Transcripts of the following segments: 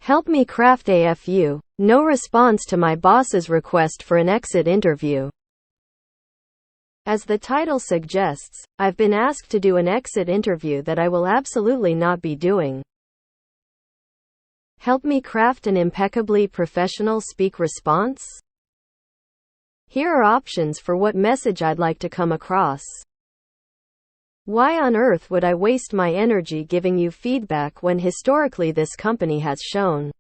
Help me craft AFU. No response to my boss's request for an exit interview. As the title suggests, I've been asked to do an exit interview that I will absolutely not be doing. Help me craft an impeccably professional speak response. Here are options for what message I'd like to come across. Why on earth would I waste my energy giving you feedback when historically this company has shown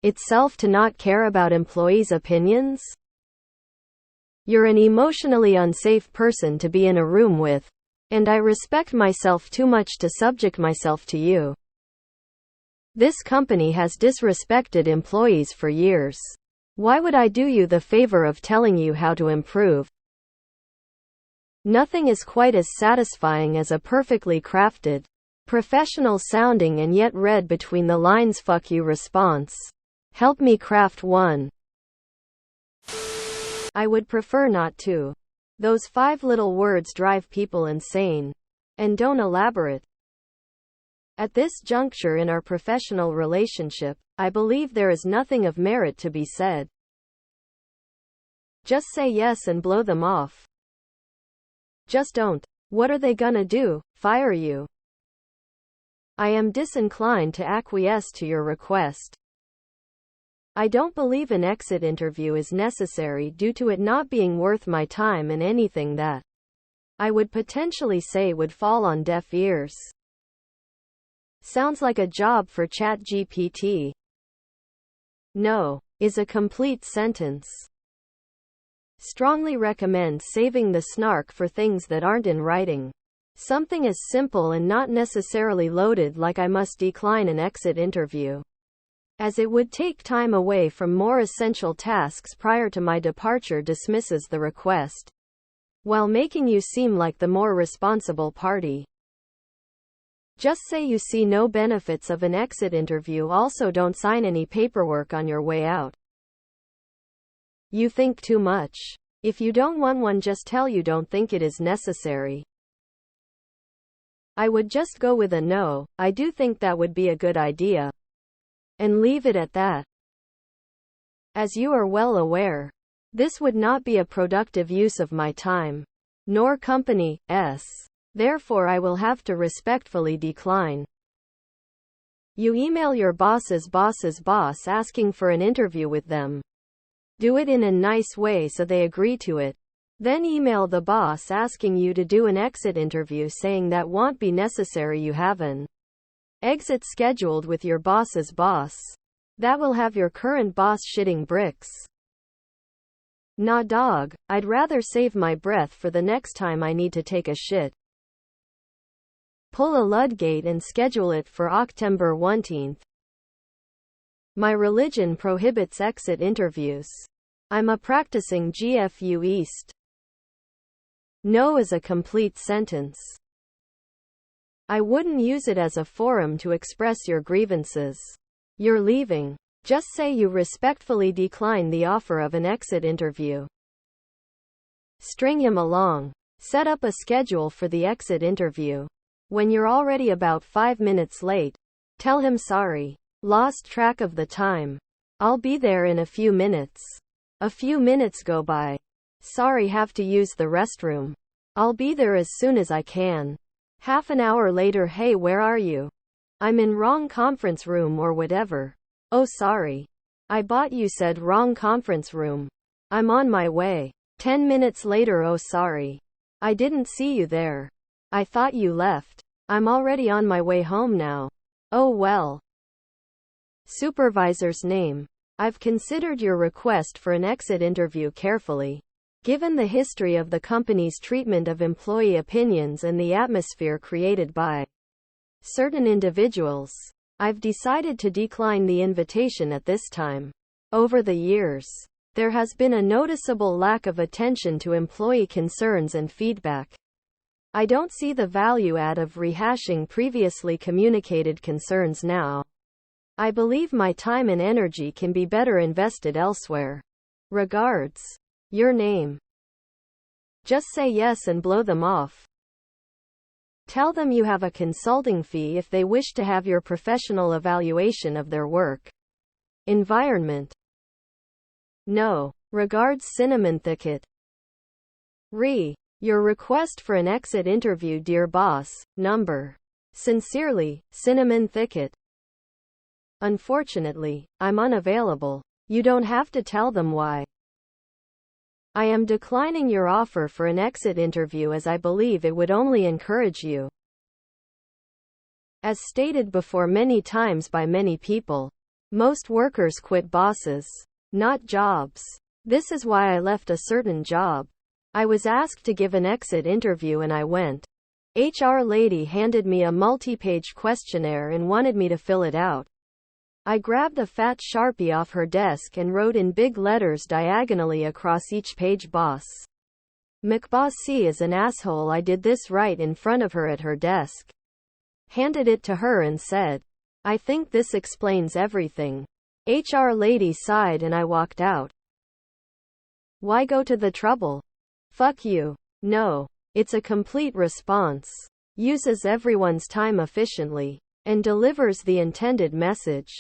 itself to not care about employees' opinions? You're an emotionally unsafe person to be in a room with, and I respect myself too much to subject myself to you. This company has disrespected employees for years. Why would I do you the favor of telling you how to improve? Nothing is quite as satisfying as a perfectly crafted, professional sounding and yet read between the lines fuck you response. Help me craft one. I would prefer not to. Those 5 little words drive people insane. And don't elaborate. At this juncture in our professional relationship, I believe there is nothing of merit to be said. Just say yes and blow them off. Just don't. What are they gonna do? Fire you? I am disinclined to acquiesce to your request. I don't believe an exit interview is necessary due to it not being worth my time, and anything that I would potentially say would fall on deaf ears. Sounds like a job for ChatGPT. No, is a complete sentence. Strongly recommend saving the snark for things that aren't in writing. Something as simple and not necessarily loaded like I must decline an exit interview, as it would take time away from more essential tasks prior to my departure, dismisses the request, while making you seem like the more responsible party. Just say you see no benefits of an exit interview. Also, don't sign any paperwork on your way out. You think too much. If you don't want one, just tell you don't think it is necessary. I would just go with a no, I do think that would be a good idea, and leave it at that. As you are well aware, this would not be a productive use of my time, nor company's. Therefore, I will have to respectfully decline. You email your boss's boss asking for an interview with them. Do it in a nice way so they agree to it. Then email the boss asking you to do an exit interview saying that won't be necessary. You have an exit scheduled with your boss's boss. That will have your current boss shitting bricks. Nah dog, I'd rather save my breath for the next time I need to take a shit. Pull a Ludgate and schedule it for October 19th. My religion prohibits exit interviews. I'm a practicing GFU East. No is a complete sentence. I wouldn't use it as a forum to express your grievances. You're leaving. Just say you respectfully decline the offer of an exit interview. String him along. Set up a schedule for the exit interview. When you're already about 5 minutes late, tell him sorry. Lost track of the time. I'll be there in a few minutes. A few minutes go by. Sorry, have to use the restroom. I'll be there as soon as I can. Half an hour later, hey, where are you? I'm in wrong conference room or whatever. Oh, sorry. I bought you said wrong conference room. I'm on my way. 10 minutes later, oh, sorry. I didn't see you there. I thought you left. I'm already on my way home now. Oh well. Supervisor's name. I've considered your request for an exit interview carefully. Given the history of the company's treatment of employee opinions and the atmosphere created by certain individuals, I've decided to decline the invitation at this time. Over the years, there has been a noticeable lack of attention to employee concerns and feedback. I don't see the value add of rehashing previously communicated concerns now. I believe my time and energy can be better invested elsewhere. Regards. Your name. Just say yes and blow them off. Tell them you have a consulting fee if they wish to have your professional evaluation of their work. Environment. No. Regards Cinnamon Thicket. Your request for an exit interview, dear boss, number. Sincerely, Cinnamon Thicket. Unfortunately, I'm unavailable. You don't have to tell them why. I am declining your offer for an exit interview as I believe it would only encourage you. As stated before many times by many people, most workers quit bosses, not jobs. This is why I left a certain job. I was asked to give an exit interview and I went. HR lady handed me a multi-page questionnaire and wanted me to fill it out. I grabbed a fat Sharpie off her desk and wrote in big letters diagonally across each page, "Boss McBossy is an asshole." I did this right in front of her at her desk. Handed it to her and said, "I think this explains everything." HR lady sighed and I walked out. Why go to the trouble? Fuck you. No. It's a complete response. Uses everyone's time efficiently. And delivers the intended message.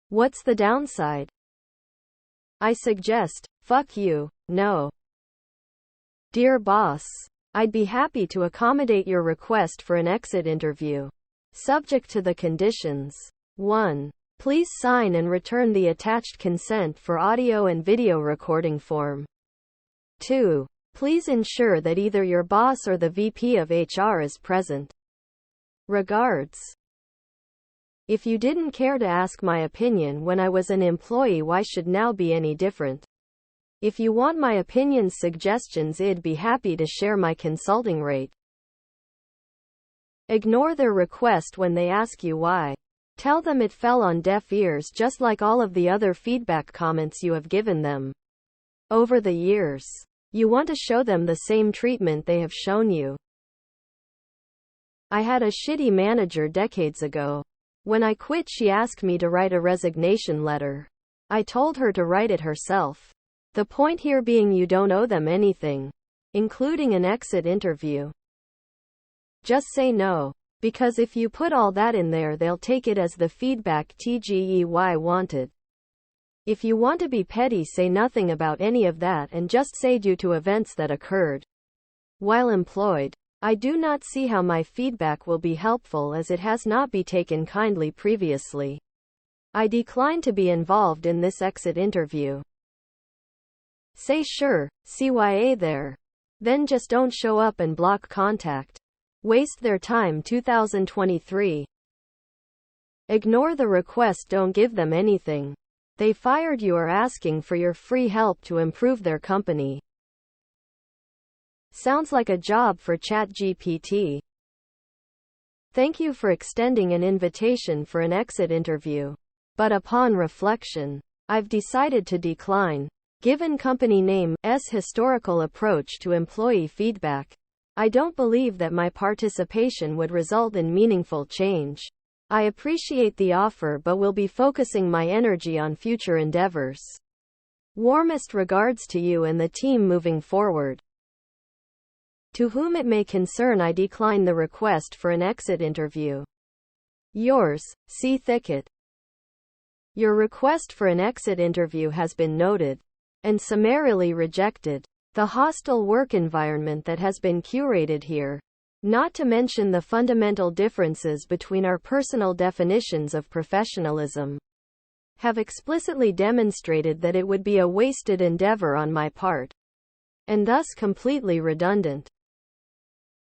What's the downside? I suggest, fuck you, no. Dear boss, I'd be happy to accommodate your request for an exit interview. Subject to the conditions. 1. Please sign and return the attached consent for audio and video recording form. 2. Please ensure that either your boss or the VP of HR is present. Regards. If you didn't care to ask my opinion when I was an employee, why should now be any different? If you want my opinions, suggestions, I'd be happy to share my consulting rate. Ignore their request when they ask you why. Tell them it fell on deaf ears, just like all of the other feedback comments you have given them over the years. You want to show them the same treatment they have shown you. I had a shitty manager decades ago. When I quit, she asked me to write a resignation letter. I told her to write it herself. The point here being you don't owe them anything, including an exit interview. Just say no. Because if you put all that in there, they'll take it as the feedback TGEY wanted. If you want to be petty, say nothing about any of that and just say due to events that occurred while employed. I do not see how my feedback will be helpful as it has not been taken kindly previously. I decline to be involved in this exit interview. Say sure, CYA there. Then just don't show up and block contact. Waste their time. 2023. Ignore the request, don't give them anything. They fired you or asking for your free help to improve their company. Sounds like a job for ChatGPT. Thank you for extending an invitation for an exit interview. But upon reflection, I've decided to decline. Given company name's historical approach to employee feedback, I don't believe that my participation would result in meaningful change. I appreciate the offer but will be focusing my energy on future endeavors. Warmest regards to you and the team moving forward. To whom it may concern, I decline the request for an exit interview. Yours, C. Thicket. Your request for an exit interview has been noted and summarily rejected. The hostile work environment that has been curated here, not to mention the fundamental differences between our personal definitions of professionalism, have explicitly demonstrated that it would be a wasted endeavor on my part, and thus completely redundant.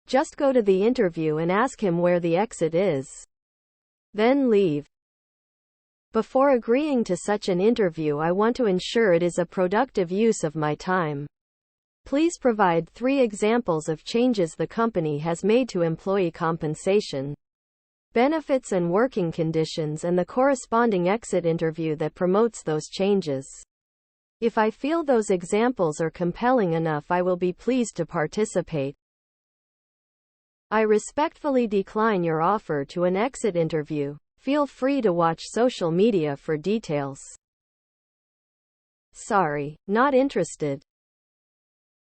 Just go to the interview and ask him where the exit is. Then leave. Before agreeing to such an interview, I want to ensure it is a productive use of my time. Please provide 3 examples of changes the company has made to employee compensation, benefits and working conditions, and the corresponding exit interview that promotes those changes. If I feel those examples are compelling enough, I will be pleased to participate. I respectfully decline your offer to an exit interview. Feel free to watch social media for details. Sorry, not interested.